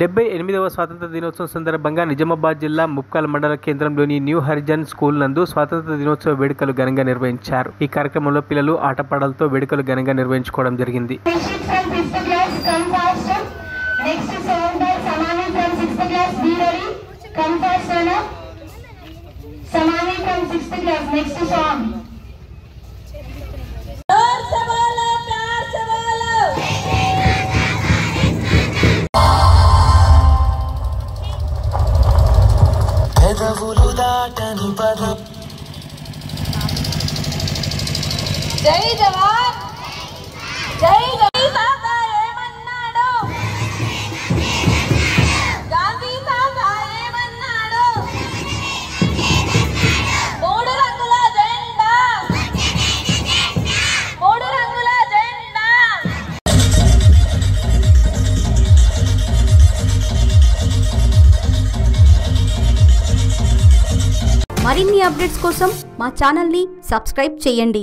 78వ స్వాతంత్ర దినోత్సవం సందర్భంగా నిజామాబాద్ జిల్లా ముప్కాల్ మండల కేంద్రంలోని న్యూ హరిజన్ స్కూల్ నందు స్వాతంత్ర దినోత్సవ వేడుకలు ఘనంగా నిర్వహించారు. ఈ కార్యక్రమంలో పిల్లలు ఆటపాటలతో వేడుకలు ఘనంగా నిర్వహించుకోవడం జరిగింది. జై జవాన్ జై తాత ఏమన్నాడు, గాంధీ తాత ఏమన్నాడు, మూడు రంగుల జెండా, మూడు రంగుల జెండా. మరిన్ని అప్డేట్స్ కోసం మా ఛానల్ని సబ్స్క్రైబ్ చేయండి.